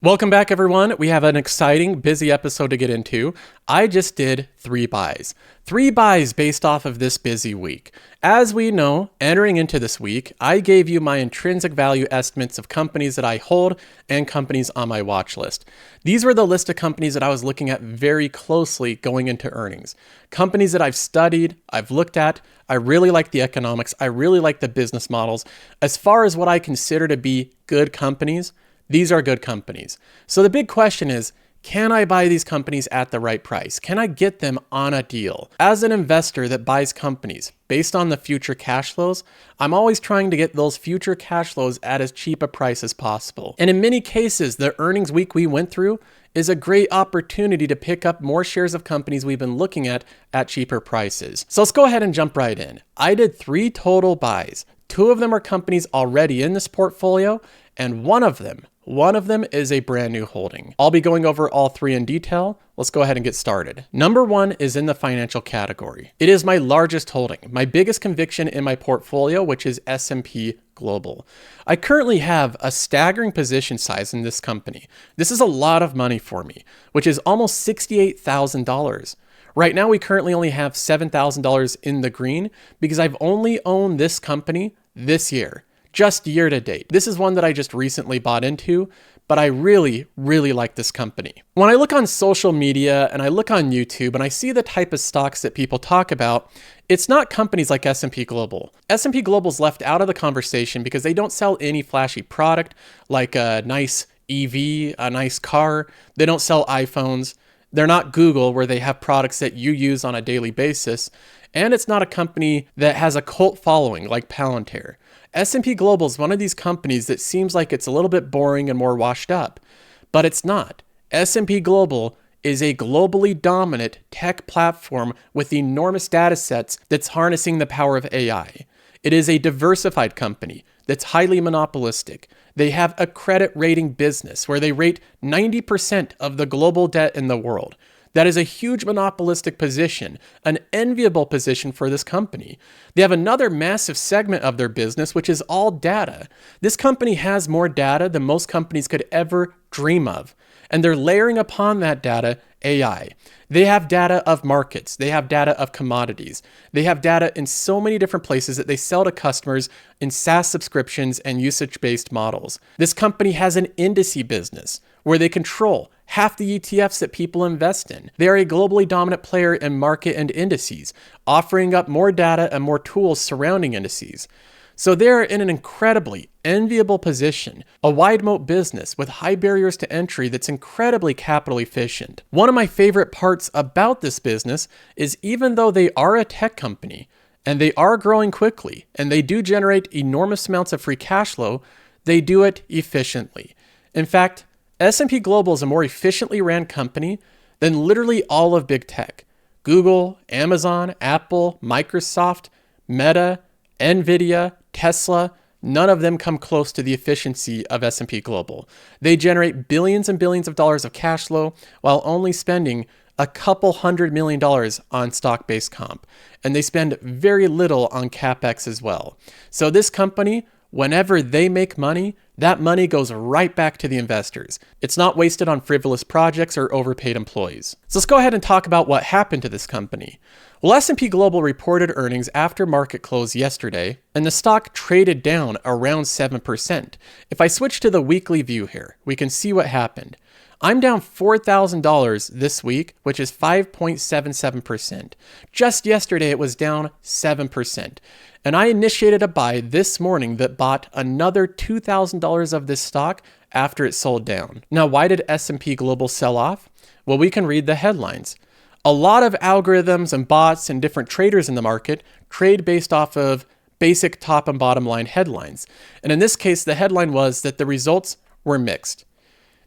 Welcome back, everyone. We have an exciting, busy episode to get into. I just did 3 buys. 3 buys based off of this busy week. As we know, entering into this week, I gave you my intrinsic value estimates of companies that I hold and companies on my watch list. These were the list of companies that I was looking at very closely going into earnings. Companies that I've studied, I've looked at. I really like the economics. I really like the business models. As far as what I consider to be good companies, these are good companies. So the big question is, can I buy these companies at the right price? Can I get them on a deal? As an investor that buys companies based on the future cash flows, I'm always trying to get those future cash flows at as cheap a price as possible. And in many cases, the earnings week we went through is a great opportunity to pick up more shares of companies we've been looking at cheaper prices. So let's go ahead and jump right in. I did 3 total buys. 2 of them are companies already in this portfolio, and one of them is a brand new holding. I'll be going over all 3 in detail. Let's go ahead and get started. Number 1 is in the financial category. It is my largest holding, my biggest conviction in my portfolio, which is S&P Global. I currently have a staggering position size in this company. This is a lot of money for me, which is almost $68,000. Right now, we currently only have $7,000 in the green because I've only owned this company this year. Just year to date. This is one that I just recently bought into, but I really like this company. When I look on social media and I look on YouTube and I see the type of stocks that people talk about, it's not companies like S&P Global. S&P Global's left out of the conversation because they don't sell any flashy product like a nice EV, a nice car. They don't sell iPhones. They're not Google, where they have products that you use on a daily basis. And it's not a company that has a cult following like Palantir. S&P Global is one of these companies that seems like it's a little bit boring and more washed up, but it's not. S&P Global is a globally dominant tech platform with enormous data sets that's harnessing the power of AI. It is a diversified company that's highly monopolistic. They have a credit rating business where they rate 90% of the global debt in the world. That is a huge monopolistic position, an enviable position for this company. They have another massive segment of their business, which is all data. This company has more data than most companies could ever dream of. And they're layering upon that data AI. They have data of markets. They have data of commodities. They have data in so many different places that they sell to customers in SaaS subscriptions and usage-based models. This company has an indice business where they control half the ETFs that people invest in. They are a globally dominant player in market and indices, offering up more data and more tools surrounding indices. So they're in an incredibly enviable position, a wide moat business with high barriers to entry that's incredibly capital efficient. One of my favorite parts about this business is even though they are a tech company and they are growing quickly and they do generate enormous amounts of free cash flow, they do it efficiently. In fact, S&P Global is a more efficiently ran company than literally all of big tech. Google, Amazon, Apple, Microsoft, Meta, Nvidia, Tesla, none of them come close to the efficiency of S&P Global. They generate billions and billions of dollars of cash flow while only spending a couple $100 million on stock-based comp. And they spend very little on CapEx as well. So this company, whenever they make money, that money goes right back to the investors. It's not wasted on frivolous projects or overpaid employees. So let's go ahead and talk about what happened to this company. Well, S&P Global reported earnings after market close yesterday, and the stock traded down around 7%. If I switch to the weekly view here, we can see what happened. I'm down $4,000 this week, which is 5.77%. Just yesterday, it was down 7%. And I initiated a buy this morning that bought another $2,000 of this stock after it sold down. Now, why did S&P Global sell off? Well, we can read the headlines. A lot of algorithms and bots and different traders in the market trade based off of basic top and bottom line headlines. And in this case, the headline was that the results were mixed.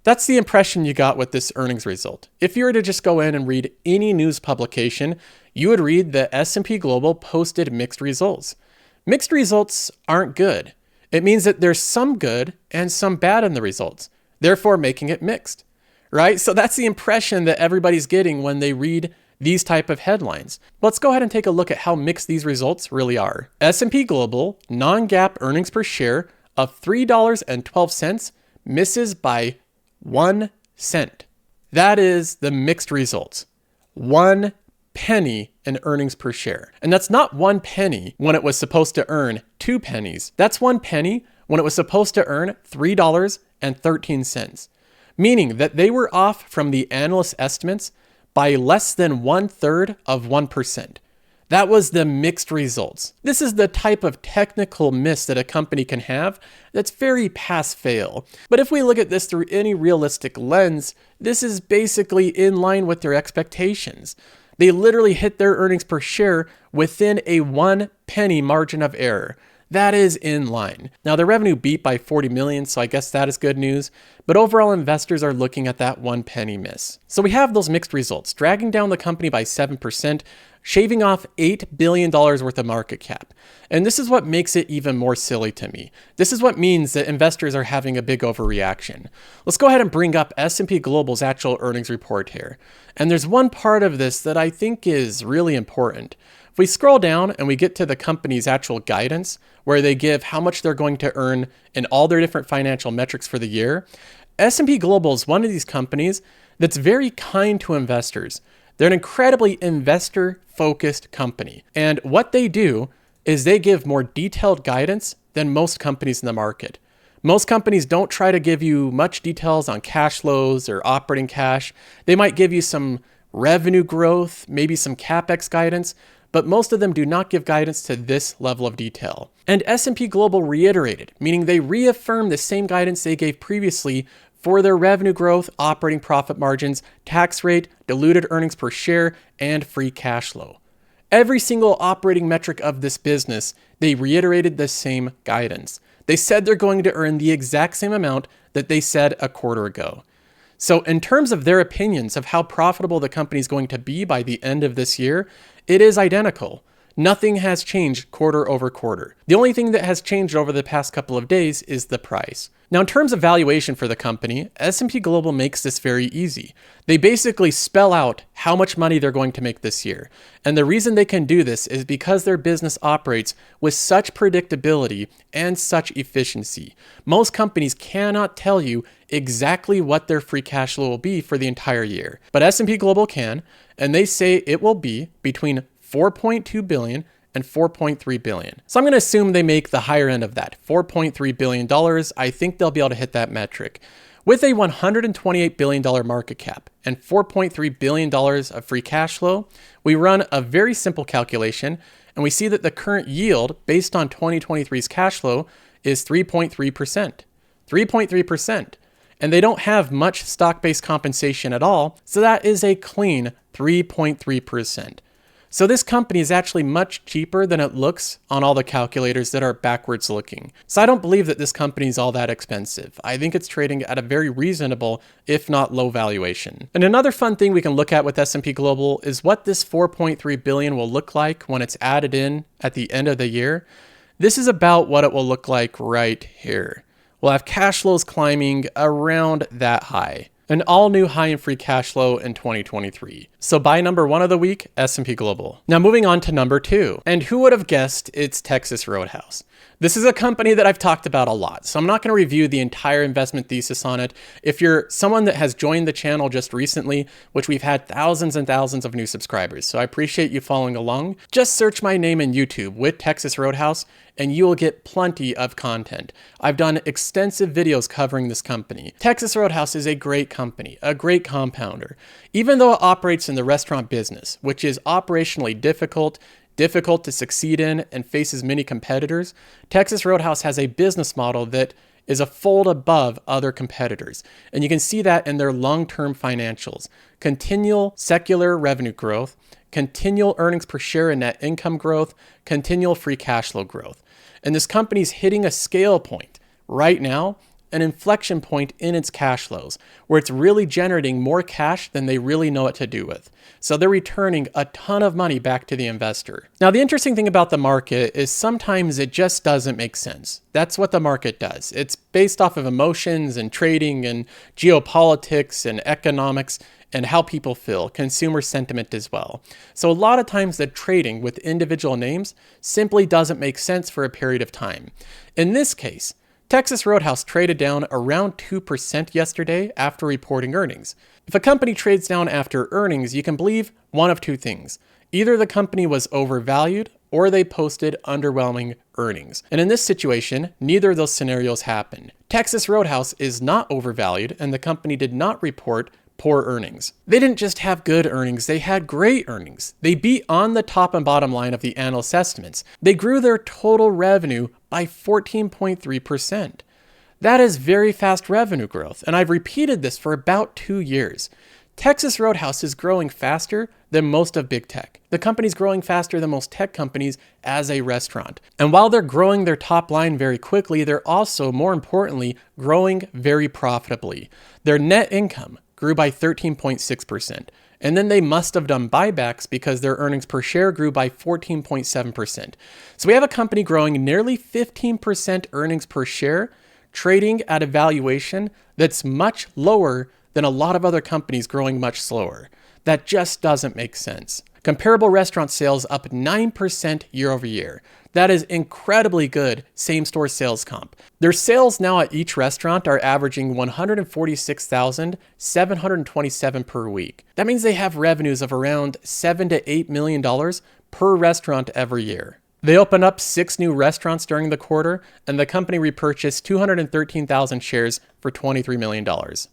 That's the impression you got with this earnings result. If you were to just go in and read any news publication, you would read that S&P Global posted mixed results. Mixed results aren't good. It means that there's some good and some bad in the results, therefore making it mixed, right? So that's the impression that everybody's getting when they read these type of headlines. Let's go ahead and take a look at how mixed these results really are. S&P Global non-GAAP earnings per share of $3.12 misses by 1 cent. That is the mixed results. 1 penny in earnings per share. And that's not 1 penny when it was supposed to earn 2 pennies. That's 1 penny when it was supposed to earn $3.13. Meaning that they were off from the analyst estimates by less than 1/3 of 1%. That was the mixed results. This is the type of technical miss that a company can have that's very pass-fail. But if we look at this through any realistic lens, this is basically in line with their expectations. They literally hit their earnings per share within a 1 penny margin of error. That is in line. Now, their revenue beat by 40 million, so I guess that is good news. But overall, investors are looking at that 1 penny miss. So we have those mixed results, dragging down the company by 7%, shaving off $8 billion worth of market cap. And this is what makes it even more silly to me. This is what means that investors are having a big overreaction. Let's go ahead and bring up S&P Global's actual earnings report here. And there's one part of this that I think is really important. If we scroll down and we get to the company's actual guidance, where they give how much they're going to earn in all their different financial metrics for the year, S&P Global is one of these companies that's very kind to investors. They're an incredibly investor-focused company. And what they do is they give more detailed guidance than most companies in the market. Most companies don't try to give you much details on cash flows or operating cash. They might give you some revenue growth, maybe some CapEx guidance, but most of them do not give guidance to this level of detail. And S&P Global reiterated, meaning they reaffirmed the same guidance they gave previously for their revenue growth, operating profit margins, tax rate, diluted earnings per share, and free cash flow. Every single operating metric of this business, they reiterated the same guidance. They said they're going to earn the exact same amount that they said a quarter ago. So in terms of their opinions of how profitable the company is going to be by the end of this year, it is identical. Nothing has changed quarter over quarter. The only thing that has changed over the past couple of days is the price. Now, in terms of valuation for the company, S&P Global makes this very easy. They basically spell out how much money they're going to make this year. And the reason they can do this is because their business operates with such predictability and such efficiency. Most companies cannot tell you exactly what their free cash flow will be for the entire year. But S&P Global can, and they say it will be between 4.2 billion and 4.3 billion. So I'm going to assume they make the higher end of that, $4.3 billion. I think they'll be able to hit that metric. With a $128 billion market cap and $4.3 billion of free cash flow, we run a very simple calculation, and we see that the current yield based on 2023's cash flow is 3.3%. 3.3%. And they don't have much stock-based compensation at all, so that is a clean 3.3%. So this company is actually much cheaper than it looks on all the calculators that are backwards looking. So I don't believe that this company is all that expensive. I think it's trading at a very reasonable, if not low valuation. And another fun thing we can look at with S&P Global is what this 4.3 billion will look like when it's added in at the end of the year. This is about what it will look like right here. We'll have cash flows climbing around that high. An all-new high in free cash flow in 2023. So buy number 1 of the week, S&P Global. Now moving on to number 2. And who would have guessed it's Texas Roadhouse? This is a company that I've talked about a lot, so I'm not going to review the entire investment thesis on it. If you're someone that has joined the channel just recently, which we've had thousands and thousands of new subscribers, so I appreciate you following along, just search my name in YouTube with Texas Roadhouse, and you will get plenty of content. I've done extensive videos covering this company. Texas Roadhouse is a great company, a great compounder. Even though it operates in the restaurant business, which is operationally difficult to succeed in, and faces many competitors, Texas Roadhouse has a business model that is a fold above other competitors. And you can see that in their long-term financials. Continual secular revenue growth, continual earnings per share and net income growth, continual free cash flow growth. And this company's hitting a scale point right now, an inflection point in its cash flows, where it's really generating more cash than they really know what to do with. So they're returning a ton of money back to the investor. Now, the interesting thing about the market is sometimes it just doesn't make sense. That's what the market does. It's based off of emotions and trading and geopolitics and economics and how people feel, consumer sentiment as well. So a lot of times the trading with individual names simply doesn't make sense for a period of time. In this case, Texas Roadhouse traded down around 2% yesterday after reporting earnings. If a company trades down after earnings, you can believe one of two things. Either the company was overvalued or they posted underwhelming earnings. And in this situation, neither of those scenarios happened. Texas Roadhouse is not overvalued and the company did not report poor earnings. They didn't just have good earnings, they had great earnings. They beat on the top and bottom line of the analyst estimates. They grew their total revenue by 14.3%. That is very fast revenue growth, and I've repeated this for about 2 years. Texas Roadhouse is growing faster than most of big tech. The company's growing faster than most tech companies as a restaurant. And while they're growing their top line very quickly, they're also, more importantly, growing very profitably. Their net income grew by 13.6%. And then they must have done buybacks because their earnings per share grew by 14.7%. So we have a company growing nearly 15% earnings per share, trading at a valuation that's much lower than a lot of other companies growing much slower. That just doesn't make sense. Comparable restaurant sales up 9% year over year. That is incredibly good same-store sales comp. Their sales now at each restaurant are averaging $146,727 per week. That means they have revenues of around $7 to $8 million per restaurant every year. They opened up 6 new restaurants during the quarter, and the company repurchased 213,000 shares for $23 million.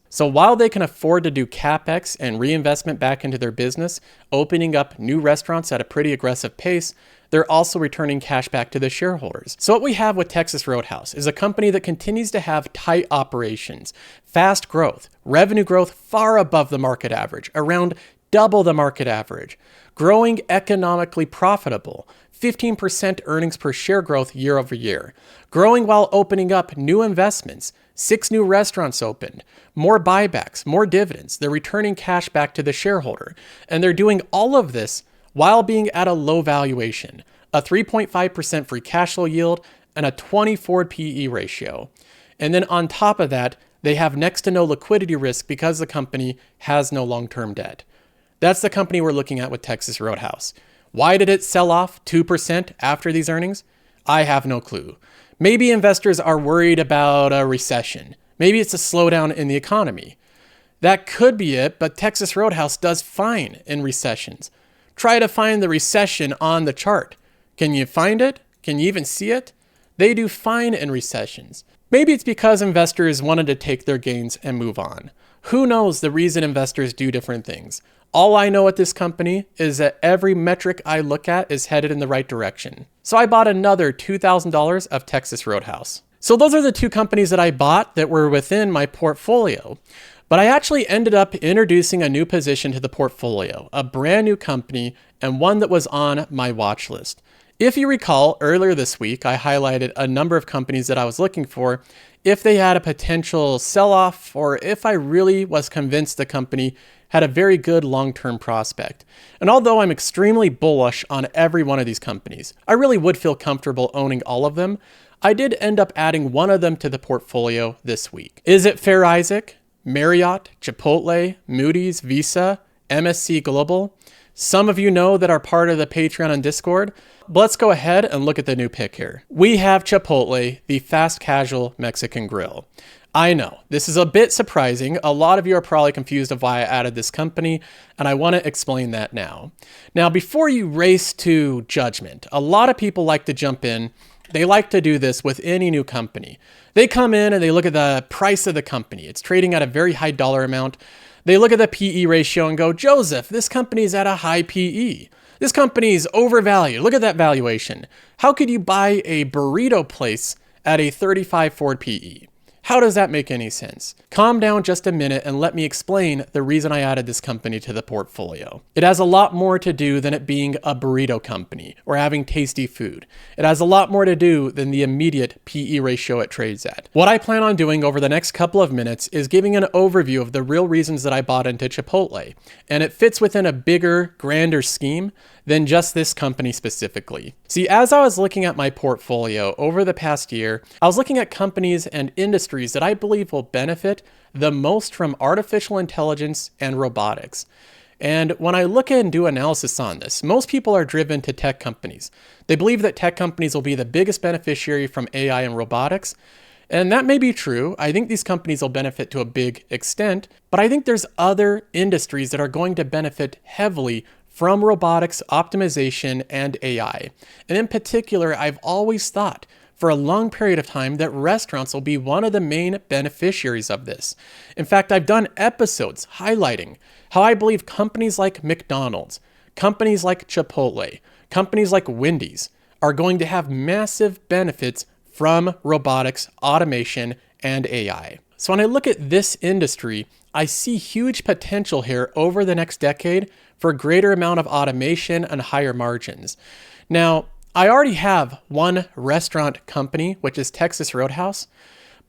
So while they can afford to do CapEx and reinvestment back into their business, opening up new restaurants at a pretty aggressive pace, they're also returning cash back to the shareholders. So what we have with Texas Roadhouse is a company that continues to have tight operations, fast growth, revenue growth far above the market average, around double the market average, growing economically profitable, 15% earnings per share growth year over year, growing while opening up new investments, 6 new restaurants opened, more buybacks, more dividends. They're returning cash back to the shareholder. And they're doing all of this while being at a low valuation, a 3.5% free cash flow yield, and a 20 forward PE ratio. And then on top of that, they have next to no liquidity risk because the company has no long-term debt. That's the company we're looking at with Texas Roadhouse. Why did it sell off 2% after these earnings? I have no clue. Maybe investors are worried about a recession. Maybe it's a slowdown in the economy. That could be it, but Texas Roadhouse does fine in recessions. Try to find the recession on the chart. Can you find it? Can you even see it? They do fine in recessions. Maybe it's because investors wanted to take their gains and move on. Who knows the reason investors do different things? All I know at this company is that every metric I look at is headed in the right direction. So I bought another $2,000 of Texas Roadhouse. So those are the 2 companies that I bought that were within my portfolio. But I actually ended up introducing a new position to the portfolio, a brand new company and one that was on my watch list. If you recall, earlier this week, I highlighted a number of companies that I was looking for if they had a potential sell-off or if I really was convinced the company had a very good long-term prospect. And although I'm extremely bullish on every one of these companies, I really would feel comfortable owning all of them, I did end up adding one of them to the portfolio this week. Is it Fair Isaac, Marriott, Chipotle, Moody's, Visa, S&P Global? Some of you know that are part of the Patreon and Discord. But let's go ahead and look at the new pick here. We have Chipotle, the fast casual Mexican grill. I know, this is a bit surprising. A lot of you are probably confused of why I added this company, and I want to explain that now. Now, before you race to judgment, a lot of people like to jump in. They like to do this with any new company. They come in and they look at the price of the company. It's trading at a very high dollar amount. They look at the PE ratio and go, Joseph, this company is at a high PE. This company is overvalued. Look at that valuation. How could you buy a burrito place at a 35 forward PE? How does that make any sense? Calm down just a minute and let me explain the reason I added this company to the portfolio. It has a lot more to do than it being a burrito company or having tasty food. It has a lot more to do than the immediate PE ratio it trades at. What I plan on doing over the next couple of minutes is giving an overview of the real reasons that I bought into Chipotle, and it fits within a bigger, grander scheme than just this company specifically. See, as I was looking at my portfolio over the past year, I was looking at companies and industries that I believe will benefit the most from artificial intelligence and robotics. And when I look and do analysis on this, most people are driven to tech companies. They believe that tech companies will be the biggest beneficiary from AI and robotics. And that may be true. I think these companies will benefit to a big extent, but I think there's other industries that are going to benefit heavily from robotics, optimization, and AI. And in particular, I've always thought for a long period of time that restaurants will be one of the main beneficiaries of this. In fact, I've done episodes highlighting how I believe companies like McDonald's, companies like Chipotle, companies like Wendy's are going to have massive benefits from robotics, automation, and AI. So when I look at this industry, I see huge potential here over the next decade for a greater amount of automation and higher margins. Now, I already have one restaurant company, which is Texas Roadhouse,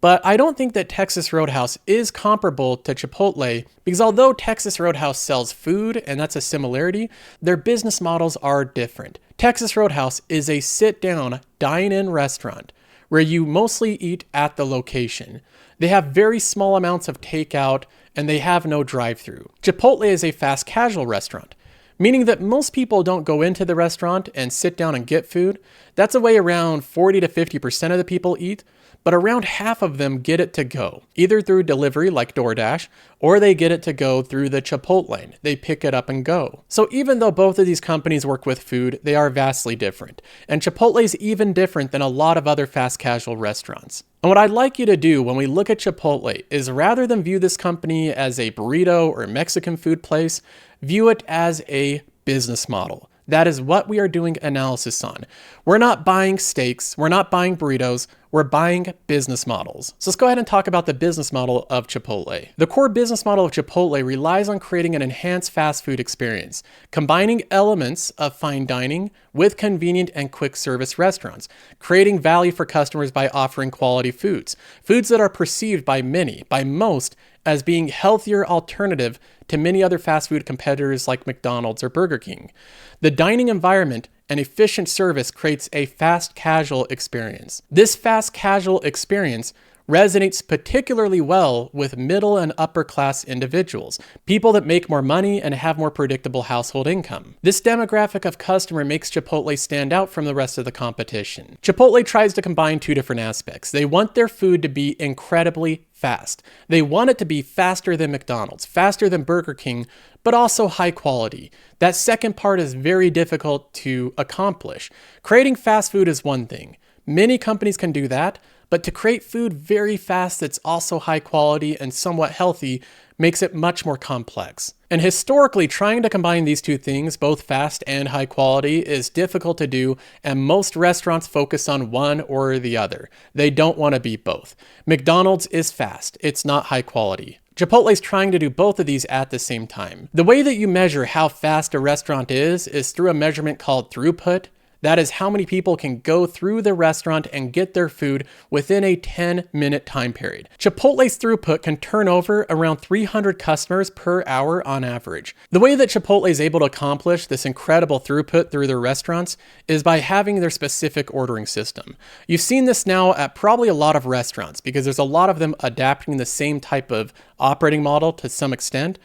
but I don't think that Texas Roadhouse is comparable to Chipotle because although Texas Roadhouse sells food, and that's a similarity, their business models are different. Texas Roadhouse is a sit-down, dine-in restaurant where you mostly eat at the location. They have very small amounts of takeout and they have no drive-through. Chipotle is a fast casual restaurant, meaning that most people don't go into the restaurant and sit down and get food. That's a way around 40 to 50% of the people eat, but around half of them get it to go, either through delivery like DoorDash, or they get it to go through the Chipotle. They pick it up and go. So even though both of these companies work with food, they are vastly different. And Chipotle is even different than a lot of other fast casual restaurants. And what I'd like you to do when we look at Chipotle is rather than view this company as a burrito or Mexican food place, view it as a business model. That is what we are doing analysis on. We're not buying steaks, we're not buying burritos, we're buying business models. So let's go ahead and talk about the business model of Chipotle. The core business model of Chipotle relies on creating an enhanced fast food experience, combining elements of fine dining with convenient and quick service restaurants, creating value for customers by offering quality foods that are perceived by many, by most, as being healthier alternative to many other fast food competitors like McDonald's or Burger King. The dining environment and efficient service creates a fast casual experience. This fast casual experience resonates particularly well with middle and upper class individuals, people that make more money and have more predictable household income. This demographic of customer makes Chipotle stand out from the rest of the competition. Chipotle tries to combine two different aspects. They want their food to be incredibly fast. They want it to be faster than McDonald's, faster than Burger King, but also high quality. That second part is very difficult to accomplish. Creating fast food is one thing. Many companies can do that, but to create food very fast that's also high quality and somewhat healthy makes it much more complex. And historically, trying to combine these two things, both fast and high quality, is difficult to do, and most restaurants focus on one or the other. They don't want to be both. McDonald's is fast, it's not high quality. Chipotle's trying to do both of these at the same time. The way that you measure how fast a restaurant is through a measurement called throughput. That is how many people can go through the restaurant and get their food within a 10-minute time period. Chipotle's throughput can turn over around 300 customers per hour on average. The way that Chipotle is able to accomplish this incredible throughput through their restaurants is by having their specific ordering system. You've seen this now at probably a lot of restaurants because there's a lot of them adapting the same type of operating model to some extent.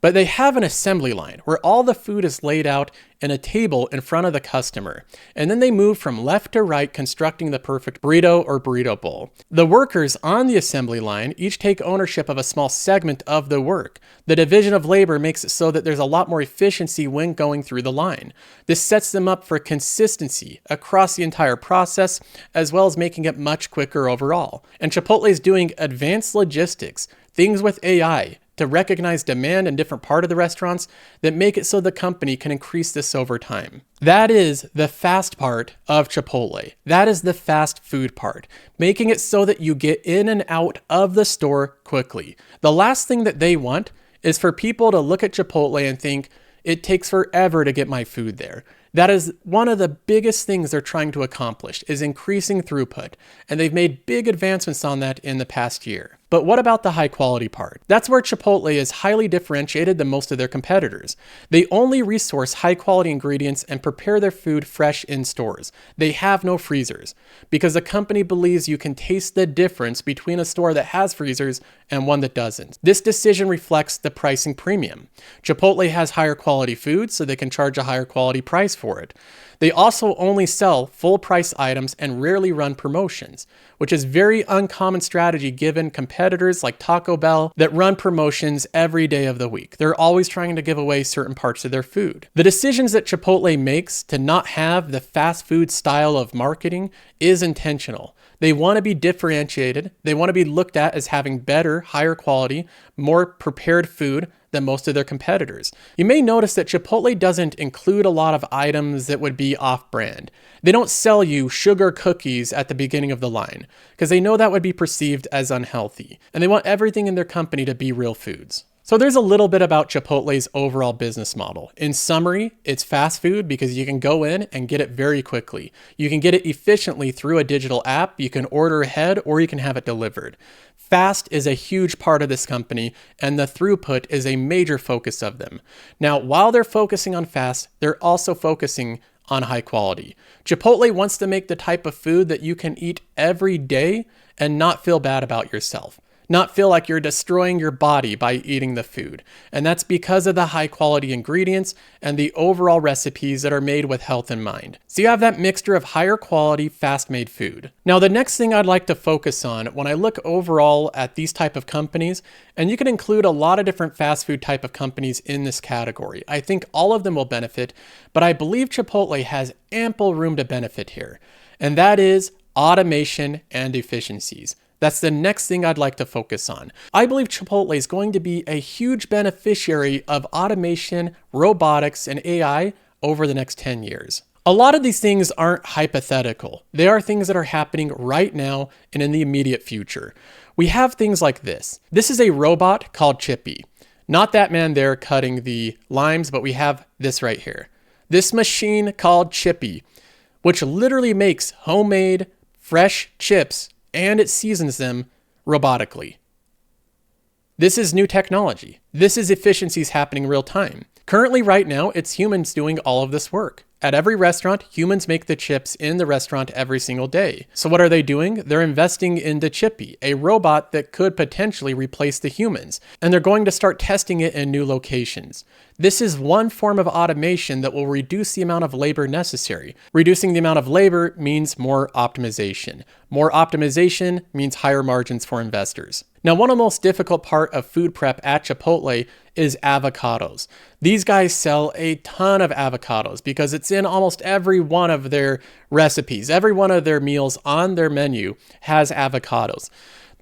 But they have an assembly line where all the food is laid out in a table in front of the customer. And then they move from left to right, constructing the perfect burrito or burrito bowl. The workers on the assembly line each take ownership of a small segment of the work. The division of labor makes it so that there's a lot more efficiency when going through the line. This sets them up for consistency across the entire process, as well as making it much quicker overall. And Chipotle is doing advanced logistics, things with AI, to recognize demand in different parts of the restaurants that make it so the company can increase this over time. That is the fast part of Chipotle. That is the fast food part, making it so that you get in and out of the store quickly. The last thing that they want is for people to look at Chipotle and think, it takes forever to get my food there. That is one of the biggest things they're trying to accomplish, is increasing throughput. And they've made big advancements on that in the past year. But what about the high quality part? That's where Chipotle is highly differentiated than most of their competitors. They only resource high quality ingredients and prepare their food fresh in stores. They have no freezers because the company believes you can taste the difference between a store that has freezers and one that doesn't. This decision reflects the pricing premium. Chipotle has higher quality food, so they can charge a higher quality price for it. They also only sell full price items and rarely run promotions, which is very uncommon strategy given competitors like Taco Bell that run promotions every day of the week. They're always trying to give away certain parts of their food. The decisions that Chipotle makes to not have the fast food style of marketing is intentional. They want to be differentiated. They want to be looked at as having better, higher quality, more prepared food than most of their competitors. You may notice that Chipotle doesn't include a lot of items that would be off-brand. They don't sell you sugar cookies at the beginning of the line because they know that would be perceived as unhealthy, and they want everything in their company to be real foods. So there's a little bit about Chipotle's overall business model. In summary, it's fast food because you can go in and get it very quickly. You can get it efficiently through a digital app, you can order ahead, or you can have it delivered. Fast is a huge part of this company, and the throughput is a major focus of them. Now, while they're focusing on fast, they're also focusing on high quality. Chipotle wants to make the type of food that you can eat every day and not feel bad about yourself. Not feel like you're destroying your body by eating the food. And that's because of the high quality ingredients and the overall recipes that are made with health in mind. So you have that mixture of higher quality, fast made food. Now, the next thing I'd like to focus on when I look overall at these type of companies, and you can include a lot of different fast food type of companies in this category. I think all of them will benefit, but I believe Chipotle has ample room to benefit here. And that is automation and efficiencies. That's the next thing I'd like to focus on. I believe Chipotle is going to be a huge beneficiary of automation, robotics, and AI over the next 10 years. A lot of these things aren't hypothetical. They are things that are happening right now and in the immediate future. We have things like this. This is a robot called Chippy. Not that man there cutting the limes, but we have this right here. This machine called Chippy, which literally makes homemade, fresh chips and it seasons them robotically. This is new technology. This is efficiencies happening real time. Currently, right now, it's humans doing all of this work. At every restaurant, humans make the chips in the restaurant every single day. So what are they doing? They're investing into Chippy, a robot that could potentially replace the humans. And they're going to start testing it in new locations. This is one form of automation that will reduce the amount of labor necessary. Reducing the amount of labor means more optimization. More optimization means higher margins for investors. Now, one of the most difficult part of food prep at Chipotle is avocados. These guys sell a ton of avocados because it's in almost every one of their recipes. Every one of their meals on their menu has avocados.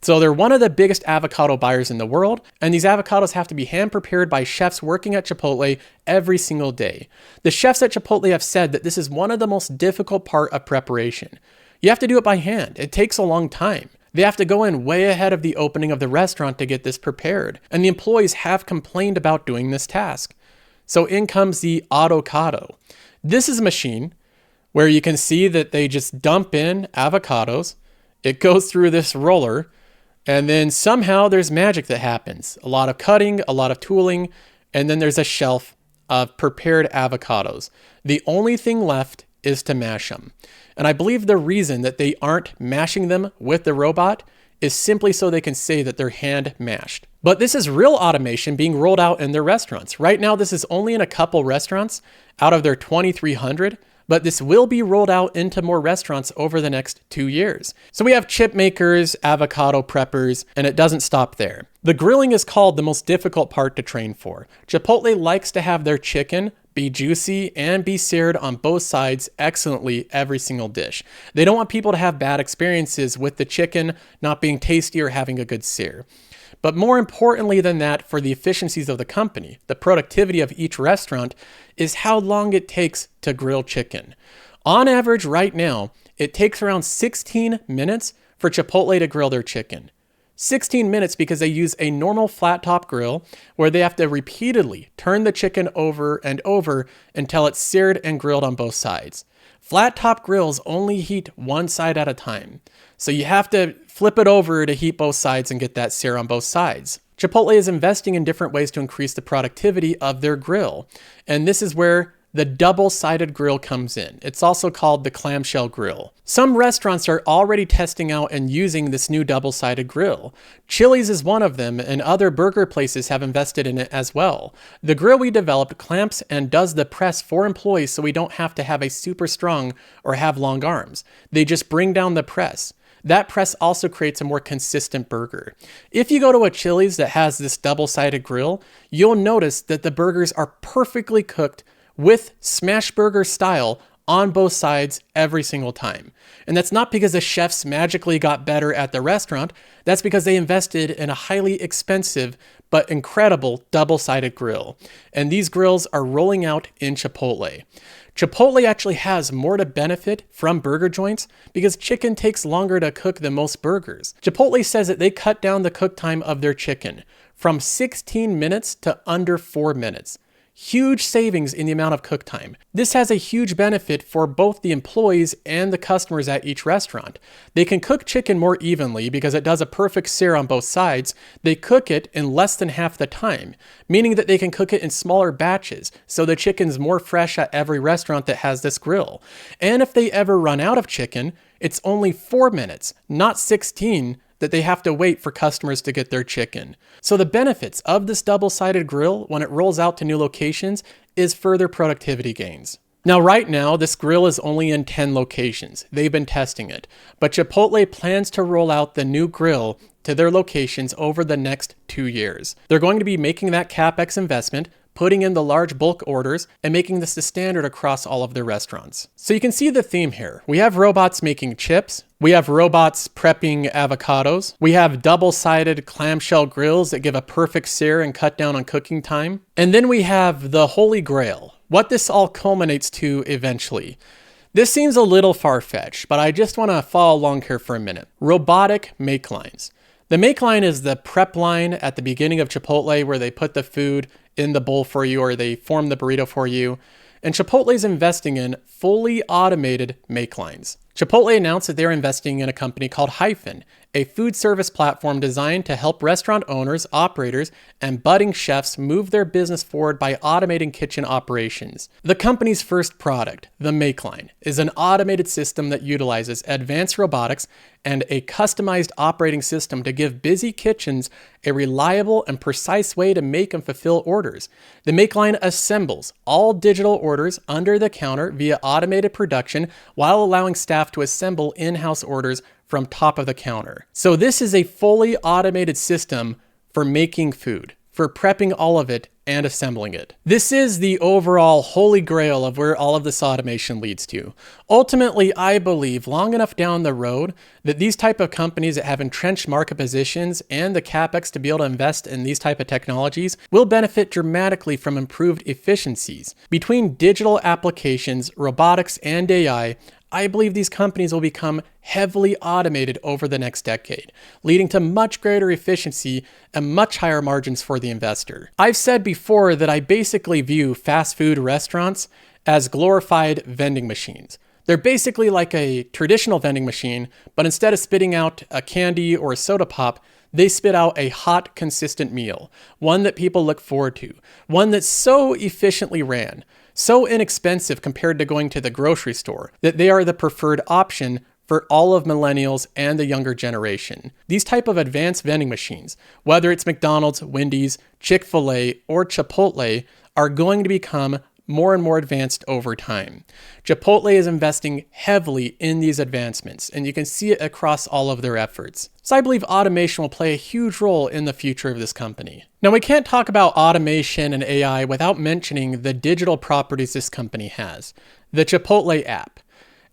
So they're one of the biggest avocado buyers in the world, and these avocados have to be hand prepared by chefs working at Chipotle every single day. The chefs at Chipotle have said that this is one of the most difficult part of preparation. You have to do it by hand. It takes a long time. They have to go in way ahead of the opening of the restaurant to get this prepared, and the employees have complained about doing this task. So in comes the Autocado. This is a machine where you can see that they just dump in avocados. It goes through this roller, and then somehow there's magic that happens. A lot of cutting, a lot of tooling, and then there's a shelf of prepared avocados. The only thing left is to mash them. And I believe the reason that they aren't mashing them with the robot is simply so they can say that they're hand mashed. But this is real automation being rolled out in their restaurants. Right now, this is only in a couple restaurants out of their 2,300, but this will be rolled out into more restaurants over the next 2 years. So we have chip makers, avocado preppers, and it doesn't stop there. The grilling is called the most difficult part to train for. Chipotle likes to have their chicken be juicy and be seared on both sides excellently every single dish. They don't want people to have bad experiences with the chicken not being tasty or having a good sear. But more importantly than that, for the efficiencies of the company, the productivity of each restaurant is how long it takes to grill chicken. On average right now, it takes around 16 minutes for Chipotle to grill their chicken. 16 minutes because they use a normal flat top grill where they have to repeatedly turn the chicken over and over until it's seared and grilled on both sides. Flat top grills only heat one side at a time. So you have to flip it over to heat both sides and get that sear on both sides. Chipotle is investing in different ways to increase the productivity of their grill. And this is where the double-sided grill comes in. It's also called the clamshell grill. Some restaurants are already testing out and using this new double-sided grill. Chili's is one of them, and other burger places have invested in it as well. The grill we developed clamps and does the press for employees so we don't have to have a super strong or have long arms. They just bring down the press. That press also creates a more consistent burger. If you go to a Chili's that has this double-sided grill, you'll notice that the burgers are perfectly cooked with smash burger style on both sides every single time. And that's not because the chefs magically got better at the restaurant. That's because they invested in a highly expensive but incredible double-sided grill. And these grills are rolling out in Chipotle. Chipotle actually has more to benefit from burger joints because chicken takes longer to cook than most burgers. Chipotle says that they cut down the cook time of their chicken from 16 minutes to under 4 minutes. Huge savings in the amount of cook time. This has a huge benefit for both the employees and the customers at each restaurant. They can cook chicken more evenly because it does a perfect sear on both sides. They cook it in less than half the time, meaning that they can cook it in smaller batches, so the chicken's more fresh at every restaurant that has this grill. And if they ever run out of chicken, it's only 4 minutes, not 16, that they have to wait for customers to get their chicken. So the benefits of this double-sided grill when it rolls out to new locations is further productivity gains. Now, right now, this grill is only in 10 locations. They've been testing it, but Chipotle plans to roll out the new grill to their locations over the next 2 years. They're going to be making that CapEx investment, putting in the large bulk orders, and making this the standard across all of their restaurants. So you can see the theme here. We have robots making chips. We have robots prepping avocados. We have double-sided clamshell grills that give a perfect sear and cut down on cooking time. And then we have the holy grail, what this all culminates to eventually. This seems a little far-fetched, but I just want to follow along here for a minute. Robotic make lines. The make line is the prep line at the beginning of Chipotle where they put the food in the bowl for you or they form the burrito for you. And Chipotle is investing in fully automated make lines. Chipotle announced that they're investing in a company called Hyphen, a food service platform designed to help restaurant owners, operators, and budding chefs move their business forward by automating kitchen operations. The company's first product, the Make Line, is an automated system that utilizes advanced robotics and a customized operating system to give busy kitchens a reliable and precise way to make and fulfill orders. The Make Line assembles all digital orders under the counter via automated production while allowing staff to assemble in-house orders from top of the counter. So this is a fully automated system for making food, for prepping all of it and assembling it. This is the overall holy grail of where all of this automation leads to. Ultimately, I believe long enough down the road that these type of companies that have entrenched market positions and the CapEx to be able to invest in these type of technologies will benefit dramatically from improved efficiencies. Between digital applications, robotics, and AI, I believe these companies will become heavily automated over the next decade, leading to much greater efficiency and much higher margins for the investor. I've said before that I basically view fast food restaurants as glorified vending machines. They're basically like a traditional vending machine, but instead of spitting out a candy or a soda pop, they spit out a hot, consistent meal, one that people look forward to, one that's so efficiently ran, so inexpensive compared to going to the grocery store, that they are the preferred option for all of millennials and the younger generation. These type of advanced vending machines, whether it's McDonald's, Wendy's, Chick-fil-A, or Chipotle, are going to become more and more advanced over time. Chipotle is investing heavily in these advancements, and you can see it across all of their efforts. So I believe automation will play a huge role in the future of this company. Now, we can't talk about automation and AI without mentioning the digital properties this company has. The Chipotle app.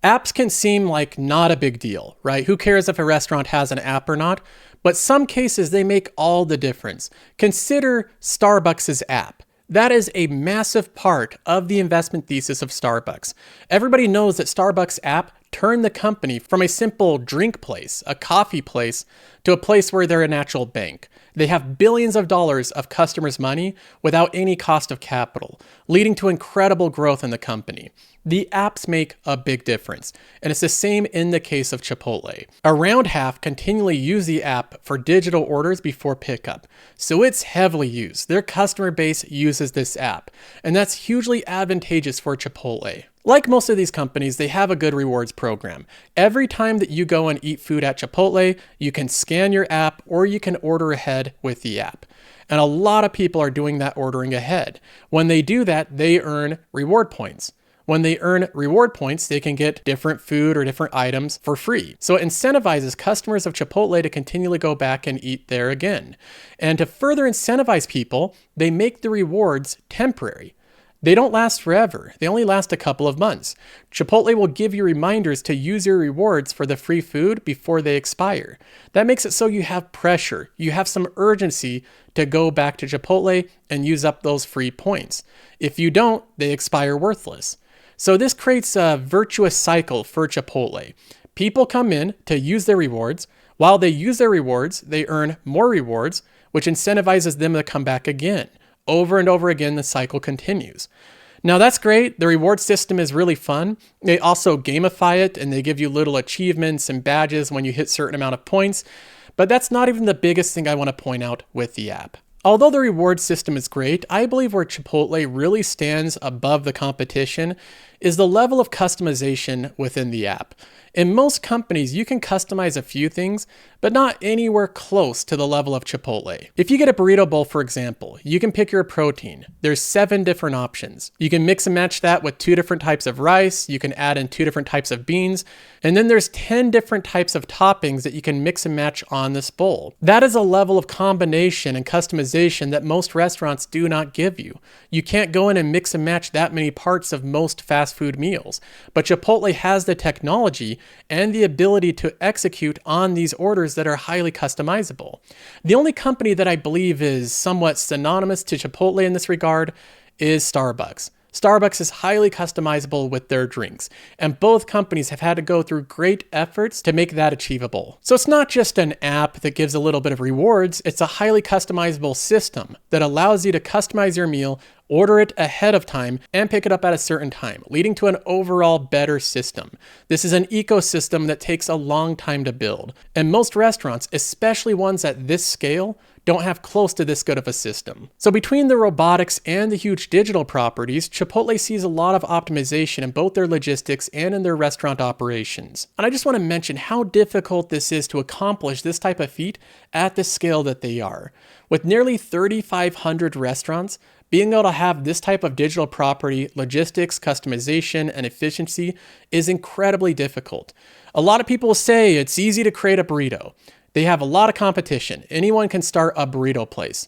Apps can seem like not a big deal, right? Who cares if a restaurant has an app or not? But some cases, they make all the difference. Consider Starbucks' app. That is a massive part of the investment thesis of Starbucks. Everybody knows that Starbucks app turned the company from a simple drink place, a coffee place, to a place where they're a natural bank. They have billions of dollars of customers' money without any cost of capital, leading to incredible growth in the company. The apps make a big difference, and it's the same in the case of Chipotle. Around half continually use the app for digital orders before pickup, so it's heavily used. Their customer base uses this app, and that's hugely advantageous for Chipotle. Like most of these companies, they have a good rewards program. Every time that you go and eat food at Chipotle, you can scan your app or you can order ahead with the app. And a lot of people are doing that ordering ahead. When they do that, they earn reward points. When they earn reward points, they can get different food or different items for free. So it incentivizes customers of Chipotle to continually go back and eat there again. And to further incentivize people, they make the rewards temporary. They don't last forever. They only last a couple of months. Chipotle will give you reminders to use your rewards for the free food before they expire. That makes it so you have pressure. You have some urgency to go back to Chipotle and use up those free points. If you don't, they expire worthless. So this creates a virtuous cycle for Chipotle. People come in to use their rewards. While they use their rewards, they earn more rewards, which incentivizes them to come back again. Over and over again, the cycle continues. Now that's great. The reward system is really fun. They also gamify it and they give you little achievements and badges when you hit certain amount of points. But that's not even the biggest thing I want to point out with the app. Although the reward system is great, I believe where Chipotle really stands above the competition is the level of customization within the app. In most companies, you can customize a few things, but not anywhere close to the level of Chipotle. If you get a burrito bowl, for example, you can pick your protein. There's 7 different options. You can mix and match that with 2 different types of rice. You can add in 2 different types of beans. And then there's 10 different types of toppings that you can mix and match on this bowl. That is a level of combination and customization that most restaurants do not give you. You can't go in and mix and match that many parts of most fast food meals. But Chipotle has the technology and the ability to execute on these orders that are highly customizable. The only company that I believe is somewhat synonymous to Chipotle in this regard is Starbucks. Starbucks is highly customizable with their drinks, and both companies have had to go through great efforts to make that achievable. So it's not just an app that gives a little bit of rewards, it's a highly customizable system that allows you to customize your meal, order it ahead of time, and pick it up at a certain time, leading to an overall better system. This is an ecosystem that takes a long time to build, and most restaurants, especially ones at this scale, don't have close to this good of a system. So between the robotics and the huge digital properties, Chipotle sees a lot of optimization in both their logistics and in their restaurant operations. And I just want to mention how difficult this is to accomplish this type of feat at the scale that they are. With nearly 3,500 restaurants, being able to have this type of digital property, logistics, customization, and efficiency is incredibly difficult. A lot of people say it's easy to create a burrito. They have a lot of competition. Anyone can start a burrito place.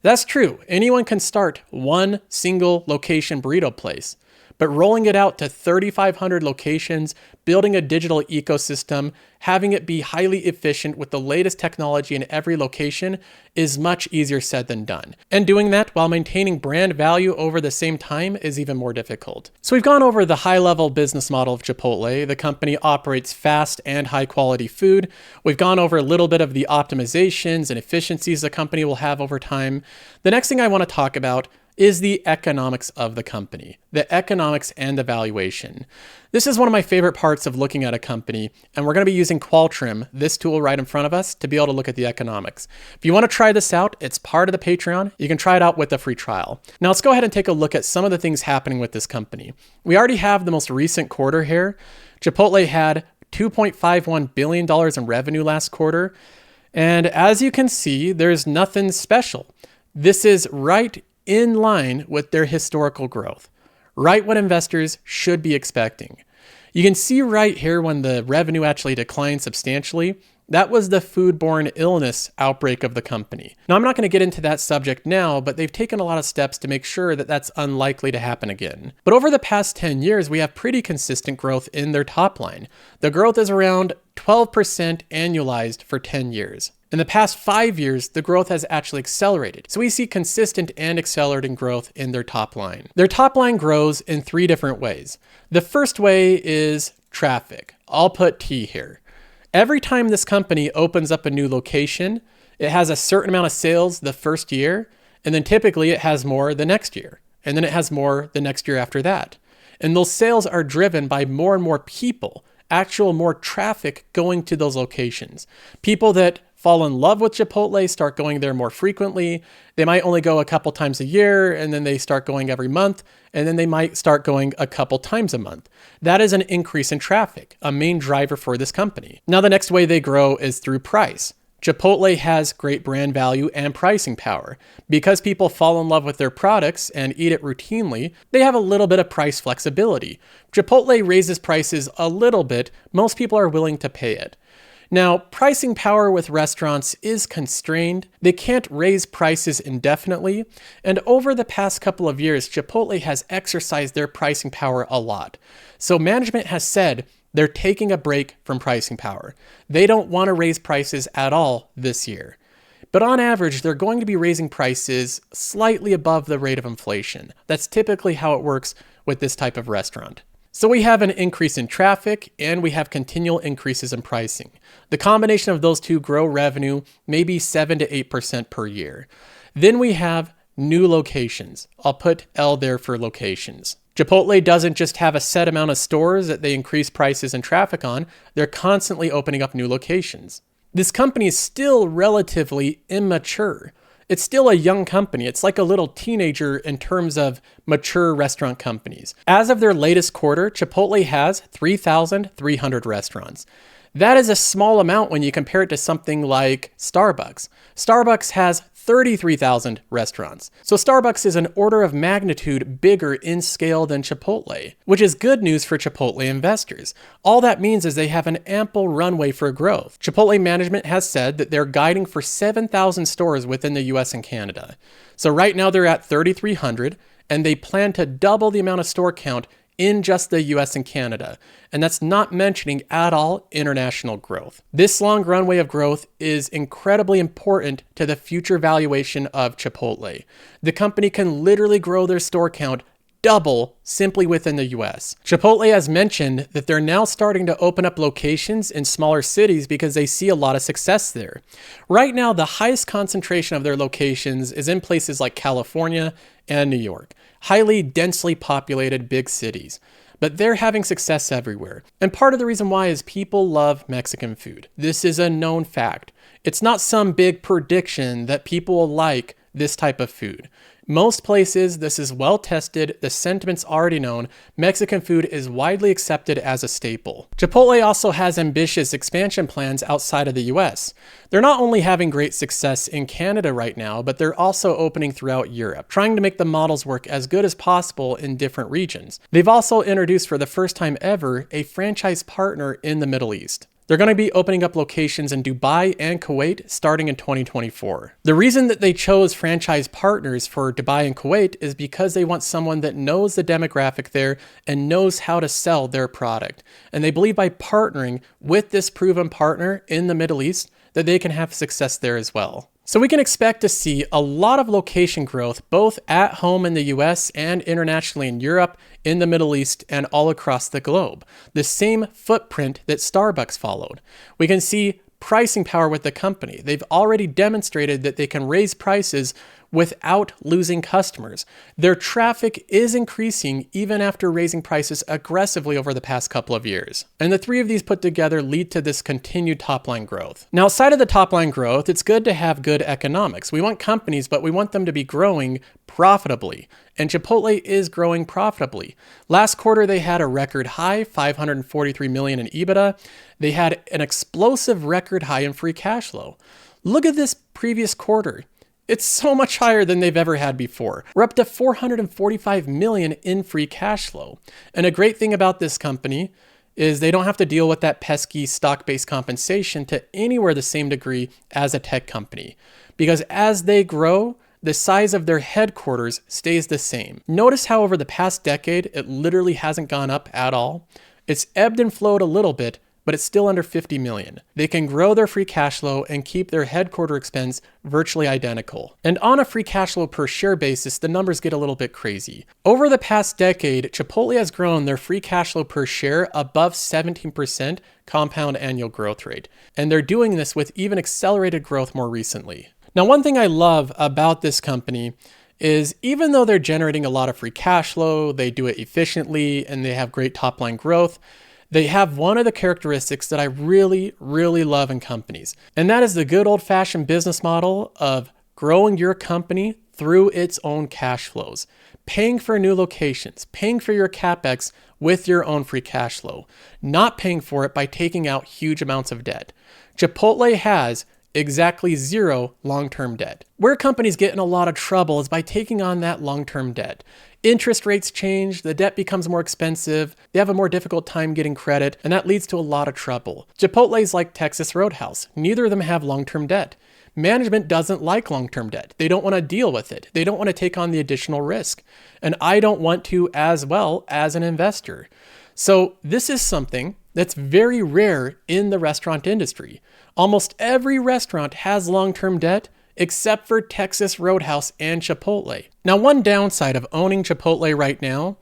That's true. Anyone can start one single location burrito place. But rolling it out to 3,500 locations, building a digital ecosystem, having it be highly efficient with the latest technology in every location is much easier said than done. And doing that while maintaining brand value over the same time is even more difficult. So we've gone over the high-level business model of Chipotle. The company operates fast and high-quality food. We've gone over a little bit of the optimizations and efficiencies the company will have over time. The next thing I want to talk about is the economics of the company, the economics and the valuation. This is one of my favorite parts of looking at a company, and we're going to be using Qualtrim, this tool right in front of us, to be able to look at the economics. If you want to try this out, it's part of the Patreon. You can try it out with a free trial. Now let's go ahead and take a look at some of the things happening with this company. We already have the most recent quarter here. Chipotle had $2.51 billion in revenue last quarter, and as you can see, there's nothing special. This is right in line with their historical growth, right what investors should be expecting. You can see right here when the revenue actually declined substantially, that was the foodborne illness outbreak of the company. Now, I'm not going to get into that subject now, but they've taken a lot of steps to make sure that that's unlikely to happen again. But over the past 10 years, we have pretty consistent growth in their top line. The growth is around 12% annualized for 10 years. In the past 5 years, the growth has actually accelerated. So we see consistent and accelerating growth in their top line. Their top line grows in 3 different ways. The first way is traffic. I'll put T here. Every time this company opens up a new location, it has a certain amount of sales the first year, and then typically it has more the next year, and then it has more the next year after that. And those sales are driven by more and more people, more traffic going to those locations. People that fall in love with Chipotle start going there more frequently. They might only go a couple times a year, and then they start going every month, and then they might start going a couple times a month. That is an increase in traffic, a main driver for this company. Now, the next way they grow is through price. Chipotle has great brand value and pricing power. Because people fall in love with their products and eat it routinely, they have a little bit of price flexibility. Chipotle raises prices a little bit, most people are willing to pay it. Now, pricing power with restaurants is constrained. They can't raise prices indefinitely, and over the past couple of years, Chipotle has exercised their pricing power a lot. So management has said they're taking a break from pricing power. They don't want to raise prices at all this year. But on average, they're going to be raising prices slightly above the rate of inflation. That's typically how it works with this type of restaurant. So we have an increase in traffic and we have continual increases in pricing. The combination of those two grow revenue maybe 7 to 8% per year. Then we have new locations. I'll put L there for locations. Chipotle doesn't just have a set amount of stores that they increase prices and traffic on, they're constantly opening up new locations. This company is still relatively immature. It's still a young company. It's like a little teenager in terms of mature restaurant companies. As of their latest quarter, Chipotle has 3,300 restaurants. That is a small amount when you compare it to something like Starbucks. Starbucks has 33,000 restaurants. So Starbucks is an order of magnitude bigger in scale than Chipotle, which is good news for Chipotle investors. All that means is they have an ample runway for growth. Chipotle management has said that they're guiding for 7,000 stores within the US and Canada. So right now they're at 3,300 and they plan to double the amount of store count in just the US and Canada. And that's not mentioning at all international growth. This long runway of growth is incredibly important to the future valuation of Chipotle. The company can literally grow their store count double simply within the US. Chipotle has mentioned that they're now starting to open up locations in smaller cities because they see a lot of success there. Right now, the highest concentration of their locations is in places like California and New York, highly densely populated big cities. But they're having success everywhere. And part of the reason why is people love Mexican food. This is a known fact. It's not some big prediction that people will like this type of food. Most places, this is well tested, the sentiment's already known, Mexican food is widely accepted as a staple. Chipotle also has ambitious expansion plans outside of the US. They're not only having great success in Canada right now, but they're also opening throughout Europe, trying to make the models work as good as possible in different regions. They've also introduced for the first time ever a franchise partner in the Middle East. They're going to be opening up locations in Dubai and Kuwait starting in 2024. The reason that they chose franchise partners for Dubai and Kuwait is because they want someone that knows the demographic there and knows how to sell their product. And they believe by partnering with this proven partner in the Middle East that they can have success there as well. So we can expect to see a lot of location growth both at home in the US and internationally in Europe, in the Middle East, and all across the globe. The same footprint that Starbucks followed. We can see pricing power with the company. They've already demonstrated that they can raise prices without losing customers. Their traffic is increasing even after raising prices aggressively over the past couple of years. And the three of these put together lead to this continued top line growth. Now, outside of the top line growth, it's good to have good economics. We want companies, but we want them to be growing profitably. And Chipotle is growing profitably. Last quarter, they had a record high, $543 million in EBITDA. They had an explosive record high in free cash flow. Look at this previous quarter. It's so much higher than they've ever had before. We're up to $445 million in free cash flow. And a great thing about this company is they don't have to deal with that pesky stock-based compensation to anywhere the same degree as a tech company. Because as they grow, the size of their headquarters stays the same. Notice how over the past decade, it literally hasn't gone up at all. It's ebbed and flowed a little bit, but it's still under 50 million. They can grow their free cash flow and keep their headquarter expense virtually identical. And on a free cash flow per share basis, the numbers get a little bit crazy. Over the past decade, Chipotle has grown their free cash flow per share above 17% compound annual growth rate. And they're doing this with even accelerated growth more recently. Now, one thing I love about this company is even though they're generating a lot of free cash flow, they do it efficiently, and they have great top line growth, they have one of the characteristics that I really, really love in companies. And that is the good old-fashioned business model of growing your company through its own cash flows, paying for new locations, paying for your CapEx with your own free cash flow, not paying for it by taking out huge amounts of debt. Chipotle has exactly zero long-term debt. Where companies get in a lot of trouble is by taking on that long-term debt. Interest rates change, the debt becomes more expensive, they have a more difficult time getting credit, and that leads to a lot of trouble. Chipotle's like Texas Roadhouse. Neither of them have long-term debt. Management doesn't like long-term debt. They don't want to deal with it. They don't want to take on the additional risk. And I don't want to as well as an investor. So this is something that's very rare in the restaurant industry. Almost every restaurant has long-term debt except for Texas Roadhouse and Chipotle. Now, one downside of owning Chipotle right now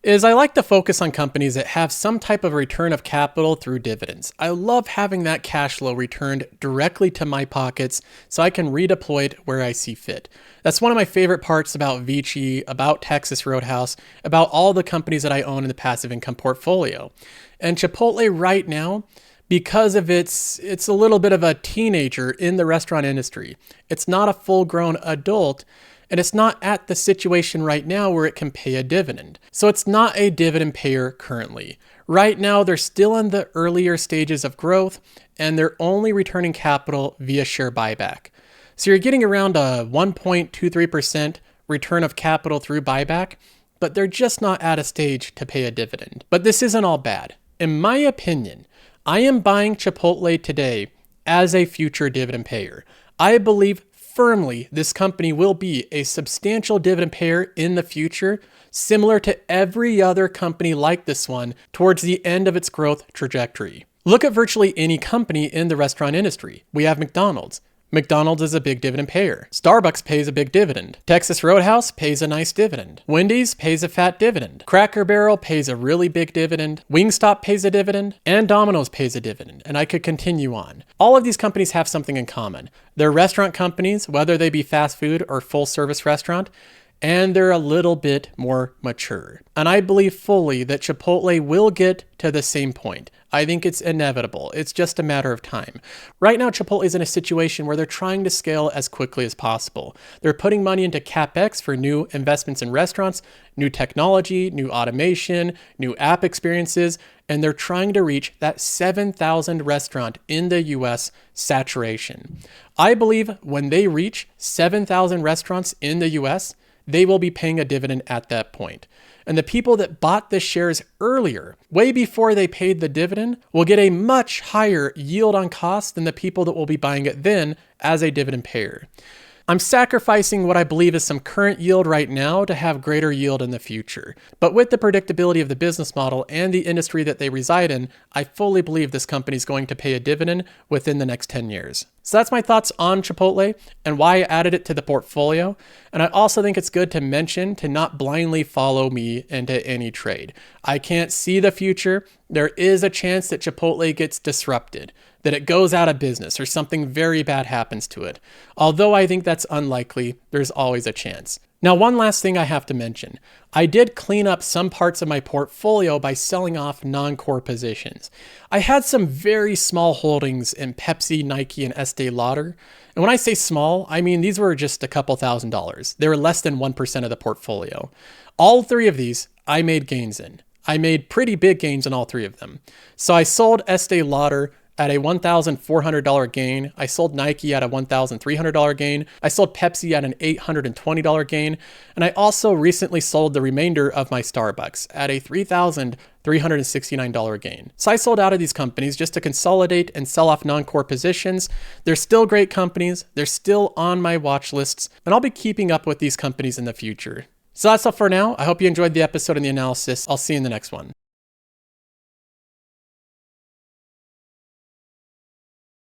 is I like to focus on companies that have some type of return of capital through dividends. I love having that cash flow returned directly to my pockets so I can redeploy it where I see fit. That's one of my favorite parts about Vici, about Texas Roadhouse, about all the companies that I own in the passive income portfolio. And Chipotle right now, because of it's a little bit of a teenager in the restaurant industry. It's not a full-grown adult, and it's not at the situation right now where it can pay a dividend. So it's not a dividend payer currently. Right now, they're still in the earlier stages of growth, and they're only returning capital via share buyback. So you're getting around a 1.23% return of capital through buyback, but they're just not at a stage to pay a dividend. But this isn't all bad. In my opinion, I am buying Chipotle today as a future dividend payer. I believe firmly this company will be a substantial dividend payer in the future, similar to every other company like this one towards the end of its growth trajectory. Look at virtually any company in the restaurant industry. We have McDonald's. McDonald's is a big dividend payer. Starbucks pays a big dividend. Texas Roadhouse pays a nice dividend. Wendy's pays a fat dividend. Cracker Barrel pays a really big dividend. Wingstop pays a dividend. And Domino's pays a dividend. And I could continue on. All of these companies have something in common. They're restaurant companies, whether they be fast food or full service restaurant, and they're a little bit more mature. And I believe fully that Chipotle will get to the same point. I think it's inevitable. It's just a matter of time. Right now, Chipotle is in a situation where they're trying to scale as quickly as possible. They're putting money into CapEx for new investments in restaurants, new technology, new automation, new app experiences, and they're trying to reach that 7,000 restaurant in the US saturation. I believe when they reach 7,000 restaurants in the US, they will be paying a dividend at that point. And the people that bought the shares earlier, way before they paid the dividend, will get a much higher yield on cost than the people that will be buying it then as a dividend payer. I'm sacrificing what I believe is some current yield right now to have greater yield in the future. But with the predictability of the business model and the industry that they reside in, I fully believe this company is going to pay a dividend within the next 10 years. So that's my thoughts on Chipotle and why I added it to the portfolio. And I also think it's good to mention to not blindly follow me into any trade. I can't see the future. There is a chance that Chipotle gets disrupted, that it goes out of business or something very bad happens to it. Although I think that's unlikely, there's always a chance. Now, one last thing I have to mention. I did clean up some parts of my portfolio by selling off non-core positions. I had some very small holdings in Pepsi, Nike, and Estee Lauder. And when I say small, I mean these were just a couple $1,000s. They were less than 1% of the portfolio. All three of these I made gains in. I made pretty big gains in all three of them. So I sold Estee Lauder at a $1,400 gain. I sold Nike at a $1,300 gain. I sold Pepsi at an $820 gain. And I also recently sold the remainder of my Starbucks at a $3,369 gain. So I sold out of these companies just to consolidate and sell off non-core positions. They're still great companies. They're still on my watch lists, and I'll be keeping up with these companies in the future. So that's all for now. I hope you enjoyed the episode and the analysis. I'll see you in the next one.